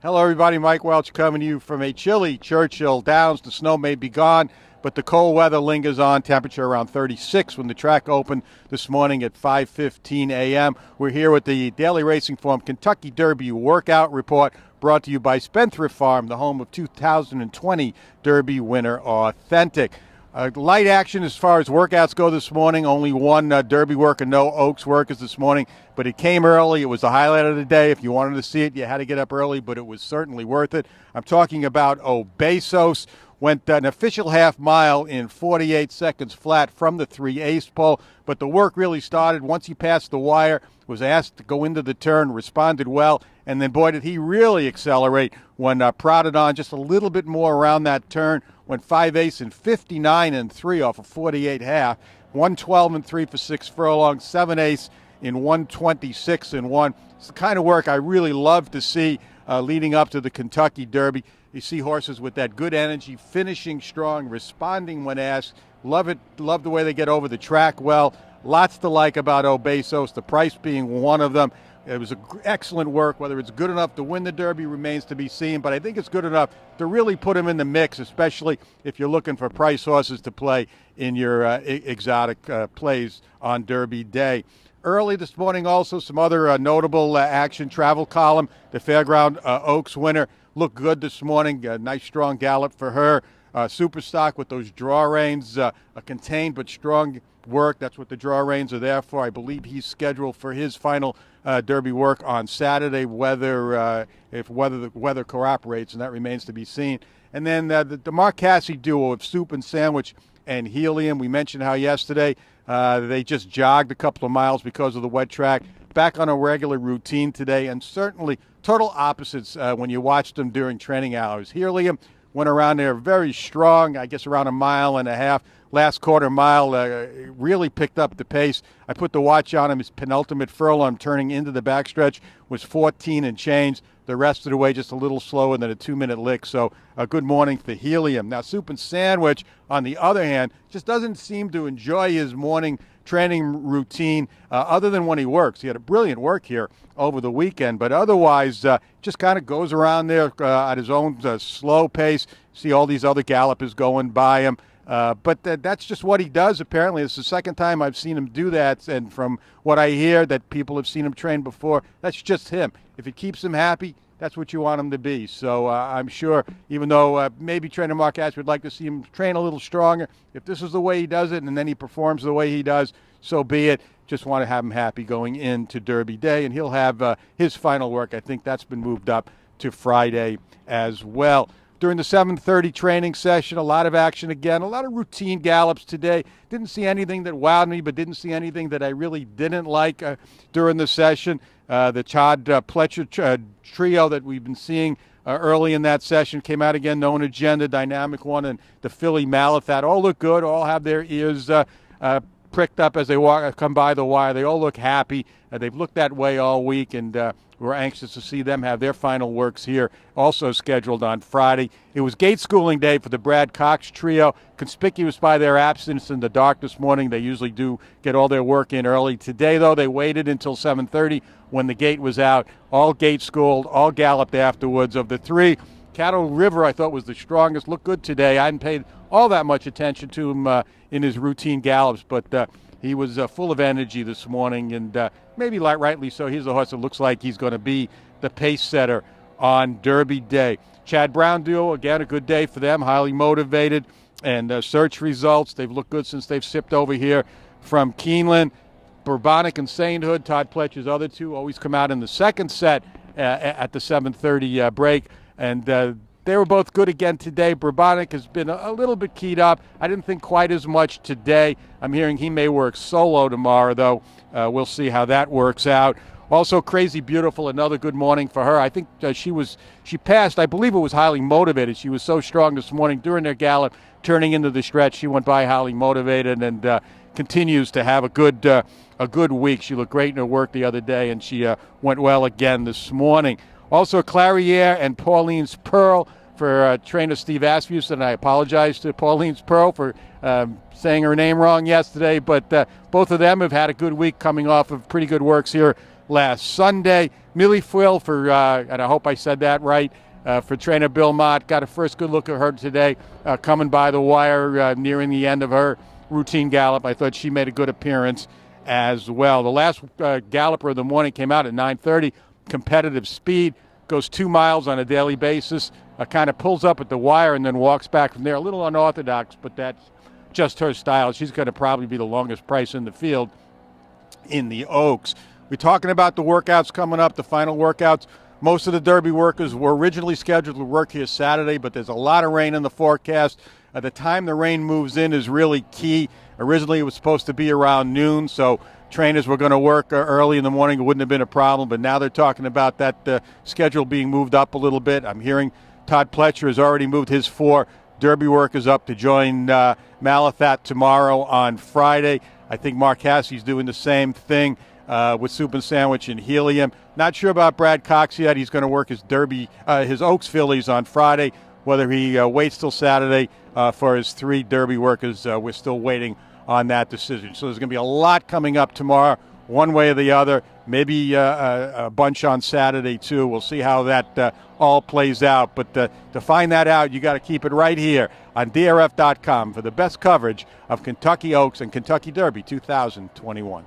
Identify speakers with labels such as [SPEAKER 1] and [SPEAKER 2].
[SPEAKER 1] Hello, everybody. Mike Welsch coming to you from a chilly Churchill Downs. The snow may be gone, but the cold weather lingers on. Temperature around 36 when the track opened this morning at 5:15 a.m. We're here with the Daily Racing Form Kentucky Derby Workout Report, brought to you by Spendthrift Farm, the home of 2020 Derby winner Authentic. Light action as far as workouts go this morning. Only one Derby worker, no Oaks workers this morning, but it came early. It was the highlight of the day. If you wanted to see it, you had to get up early, but it was certainly worth it. I'm talking about Obesos. Went an official half mile in 48 seconds flat from the 3/8 pole, but the work really started once he passed the wire, was asked to go into the turn, responded well, and then boy did he really accelerate when prodded on just a little bit more around that turn. Went 5/8 in 59 and 3 off of 48 half, 112 and 3 for 6 furlongs, 7/8 in 126 and 1. It's the kind of work I really love to see leading up to the Kentucky Derby. You see horses with that good energy, finishing strong, responding when asked. Love it. Love the way they get over the track well. Lots to like about Obesos, the price being one of them. It was excellent work. Whether it's good enough to win the Derby remains to be seen, but I think it's good enough to really put him in the mix, especially if you're looking for price horses to play in your exotic plays on Derby Day. Early this morning also, some other notable action. Travel Column, the Fairground Oaks winner, looked good this morning. A nice strong gallop for her. Superstock with those draw reins, a contained but strong work. That's what the draw reins are there for. I believe he's scheduled for his final Derby work on Saturday, if the weather cooperates, and that remains to be seen. And then the Mark Casse duo of Soup and Sandwich and Helium. We mentioned how yesterday they just jogged a couple of miles because of the wet track. Back on a regular routine today, and certainly total opposites when you watched them during training hours. Helium went around there very strong, I guess around a mile and a half. Last quarter mile really picked up the pace. I put the watch on him. His penultimate furlong turning into the backstretch was 14 and change. The rest of the way just a little slower than a 2-minute lick. So a good morning for Helium. Now Soup and Sandwich, on the other hand, just doesn't seem to enjoy his morning training routine other than when he works. He had a brilliant work here over the weekend, but otherwise just kind of goes around there at his own slow pace. See all these other gallopers going by him. But that's just what he does, apparently. It's the second time I've seen him do that, and from what I hear that people have seen him train before, that's just him. If it keeps him happy, that's what you want him to be. So I'm sure, even though maybe trainer Mark Ashe would like to see him train a little stronger, if this is the way he does it and then he performs the way he does, so be it. Just want to have him happy going into Derby Day, and he'll have his final work. I think that's been moved up to Friday as well. During the 7:30 training session, a lot of action again, a lot of routine gallops today. Didn't see anything that wowed me, but didn't see anything that I really didn't like during the session. The Todd Pletcher trio that we've been seeing early in that session came out again. Known Agenda, Dynamic One, and the Philly Malathat all look good, all have their ears pricked up as they come by the wire. They all look happy. They've looked that way all week, and we're anxious to see them have their final works here, also scheduled on Friday. It was gate schooling day for the Brad Cox trio, conspicuous by their absence in the dark this morning. They usually do get all their work in early. Today, though, they waited until 7:30 when the gate was out. All gate schooled, all galloped afterwards. Of the three, Cattle River I thought was the strongest, looked good today. I hadn't paid all that much attention to him in his routine gallops, but he was full of energy this morning, and maybe rightly so. He's a horse that looks like he's going to be the pace setter on Derby Day. Chad Brown duo, again, a good day for them, highly motivated, and search results. They've looked good since they've sipped over here from Keeneland. Bourbonic and Sainthood, Todd Pletcher's other two, always come out in the second set at the 7:30 break, and they were both good again today. Bourbonic has been a little bit keyed up. I didn't think quite as much today. I'm hearing he may work solo tomorrow, though. We'll see how that works out. Also, Crazy Beautiful, another good morning for her. I think she passed, I believe it was highly motivated. She was so strong this morning during their gallop, turning into the stretch. She went by highly motivated and continues to have a good week. She looked great in her work the other day, and she went well again this morning. Also, Clariere and Pauline's Pearl for trainer Steve Asmussen, and I apologize to Pauline's Pearl for saying her name wrong yesterday, but both of them have had a good week coming off of pretty good works here last Sunday. Millie Frill for, and I hope I said that right, for trainer Bill Mott. Got a first good look at her today, coming by the wire, nearing the end of her routine gallop. I thought she made a good appearance as well. The last galloper of the morning came out at 9:30. Competitive speed, goes 2 miles on a daily basis, kind of pulls up at the wire and then walks back from there. A little unorthodox, but that's just her style. She's going to probably be the longest price in the field in the Oaks. We're talking about the workouts coming up, the final workouts. Most of the Derby workers were originally scheduled to work here Saturday, but there's a lot of rain in the forecast. The time the rain moves in is really key. Originally, it was supposed to be around noon, so trainers were going to work early in the morning. It wouldn't have been a problem, but now they're talking about that schedule being moved up a little bit. I'm hearing Todd Pletcher has already moved his 4 Derby workers up to join Malathat tomorrow on Friday. I think Mark Hassey's doing the same thing with Soup and Sandwich and Helium. Not sure about Brad Cox yet. He's going to work his his Oaks fillies on Friday. Whether he waits till Saturday for his 3 Derby workers, we're still waiting on that decision. So there's going to be a lot coming up tomorrow, one way or the other. Maybe a bunch on Saturday, too. We'll see how that all plays out. But to find that out, you got to keep it right here on DRF.com for the best coverage of Kentucky Oaks and Kentucky Derby 2021.